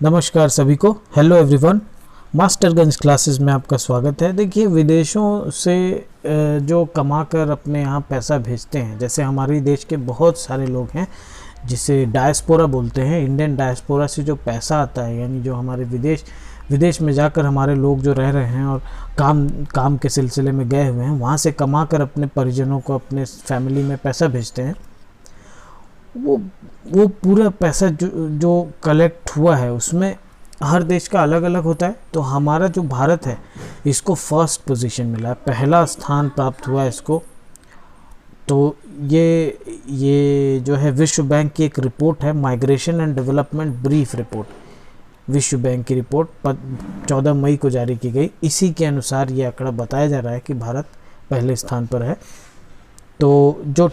नमस्कार सभी को। हेलो एवरीवन, मास्टरगंज क्लासेस में आपका स्वागत है। देखिए, विदेशों से जो कमा कर अपने यहाँ पैसा भेजते हैं, जैसे हमारे देश के बहुत सारे लोग हैं जिसे डायस्पोरा बोलते हैं। इंडियन डायस्पोरा से जो पैसा आता है, यानी जो हमारे विदेश में जाकर हमारे लोग जो रह रहे हैं और काम के सिलसिले में गए हुए हैं, वहाँ से कमा कर अपने परिजनों को, अपने फैमिली में पैसा भेजते हैं। वो पूरा पैसा जो कलेक्ट हुआ है, उसमें हर देश का अलग अलग होता है। तो हमारा जो भारत है, इसको फर्स्ट पोजीशन मिला है, पहला स्थान प्राप्त हुआ है इसको। तो ये जो है विश्व बैंक की एक रिपोर्ट है, migration and development brief report, विश्व बैंक की रिपोर्ट 14 मई को जारी की गई। इसी के अनुसार ये आंकड़ा बताया जा रहा है कि भारत पहले स्थान पर है। तो जो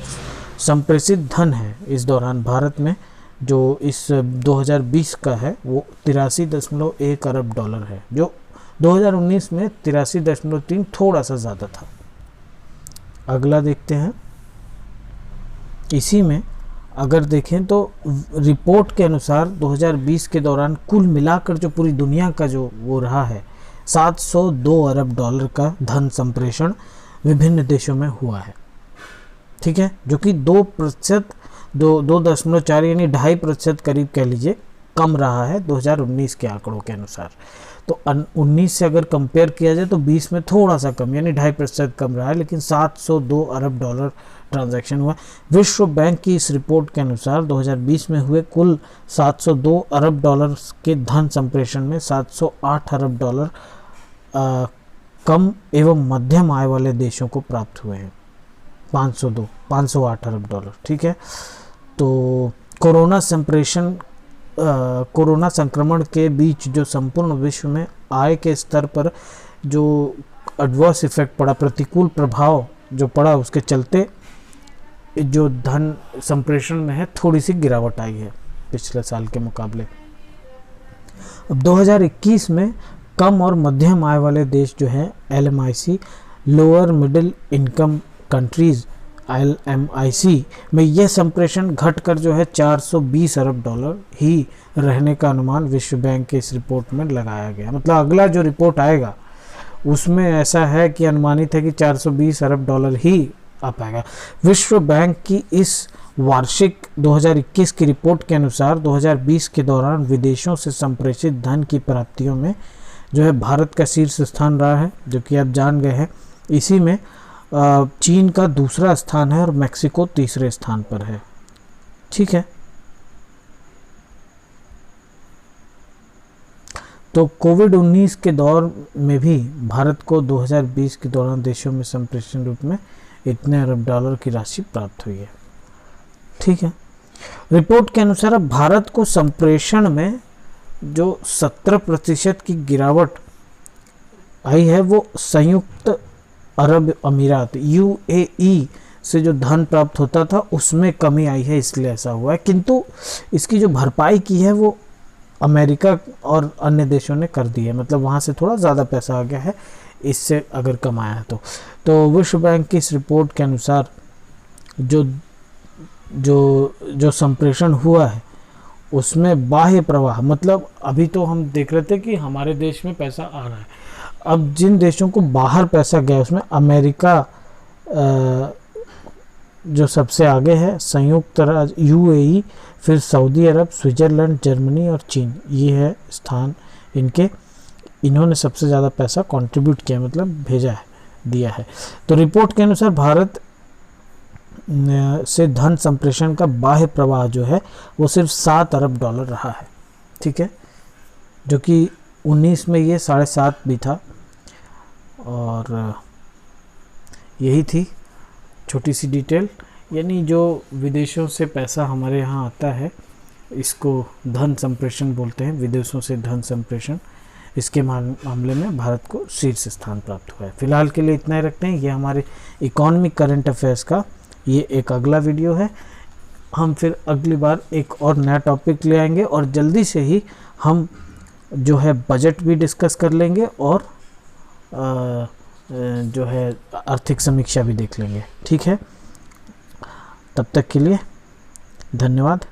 संप्रेषित धन है इस दौरान भारत में, जो इस 2020 का है, वो 83.1 अरब डॉलर है, जो 2019 में 83.3 थोड़ा सा ज़्यादा था। अगला देखते हैं। इसी में अगर देखें तो रिपोर्ट के अनुसार 2020 के दौरान कुल मिलाकर जो पूरी दुनिया का जो वो रहा है, 702 अरब डॉलर का धन संप्रेषण विभिन्न देशों में हुआ है। ठीक है, जो कि 2.4 यानी 2.5% करीब कह लीजिए कम रहा है 2019 के आंकड़ों के अनुसार। तो 19 से अगर कंपेयर किया जाए तो 20 में थोड़ा सा कम यानी 2.5% कम रहा है, लेकिन 702 अरब डॉलर ट्रांजैक्शन हुआ। विश्व बैंक की इस रिपोर्ट के अनुसार 2020 में हुए कुल 702 अरब डॉलर के धन संप्रेषण में 708 अरब डॉलर कम एवं मध्यम आय वाले देशों को प्राप्त हुए हैं। 508 अरब डॉलर। ठीक है, तो कोरोना संक्रमण के बीच जो संपूर्ण विश्व में आय के स्तर पर जो एडवर्स इफेक्ट पड़ा, प्रतिकूल प्रभाव जो पड़ा, उसके चलते जो धन संप्रेषण में है थोड़ी सी गिरावट आई है पिछले साल के मुकाबले। अब 2021 में कम और मध्यम आय वाले देश जो है LMIC, lower middle income countries LMIC में यह संप्रेषण घटकर जो है 420 अरब डॉलर ही रहने का अनुमान विश्व बैंक के इस रिपोर्ट में लगाया गया। मतलब अगला जो रिपोर्ट आएगा उसमें ऐसा है कि अनुमानित है कि 420 अरब डॉलर ही आ पाएगा। विश्व बैंक की इस वार्षिक 2021 की रिपोर्ट के अनुसार 2020 के दौरान विदेशों से संप्रेषित धन की प्राप्तियों में जो है भारत का शीर्ष स्थान रहा है, जो कि आप जान गए हैं। इसी में चीन का दूसरा स्थान है और मेक्सिको तीसरे स्थान पर है। ठीक है, तो कोविड-19 के दौर में भी भारत को 2020 के दौरान देशों में संप्रेषण रूप में इतने अरब डॉलर की राशि प्राप्त हुई है। ठीक है, रिपोर्ट के अनुसार अब भारत को संप्रेषण में जो 17% की गिरावट आई है, वो संयुक्त अरब अमीरात UAE से जो धन प्राप्त होता था उसमें कमी आई है, इसलिए ऐसा हुआ है। किंतु इसकी जो भरपाई की है वो अमेरिका और अन्य देशों ने कर दी है। मतलब वहाँ से थोड़ा ज़्यादा पैसा आ गया है इससे अगर कमाया है तो विश्व बैंक की इस रिपोर्ट के अनुसार जो संप्रेषण हुआ है उसमें बाह्य प्रवाह, मतलब अभी तो हम देख रहे थे कि हमारे देश में पैसा आ रहा है, अब जिन देशों को बाहर पैसा गया उसमें अमेरिका जो सबसे आगे है, संयुक्त राज्य UAE, फिर सऊदी अरब, स्विट्जरलैंड, जर्मनी और चीन, ये है स्थान इनके। इन्होंने सबसे ज़्यादा पैसा कंट्रीब्यूट किया, मतलब भेजा है, दिया है। तो रिपोर्ट के अनुसार भारत से धन संप्रेषण का बाह्य प्रवाह जो है वो सिर्फ 7 अरब डॉलर रहा है। ठीक है, जो कि 19 में ये 7.5 भी था। और यही थी छोटी सी डिटेल, यानी जो विदेशों से पैसा हमारे यहाँ आता है इसको धन संप्रेषण बोलते हैं, विदेशों से धन संप्रेषण। इसके मामले में भारत को शीर्ष स्थान प्राप्त हुआ है। फिलहाल के लिए इतना ही रखते हैं। ये हमारे इकोनॉमिक करंट अफेयर्स का ये एक अगला वीडियो है। हम फिर अगली बार एक और नया टॉपिक ले आएंगे और जल्दी से ही हम जो है बजट भी डिस्कस कर लेंगे और जो है आर्थिक समीक्षा भी देख लेंगे। ठीक है, तब तक के लिए धन्यवाद।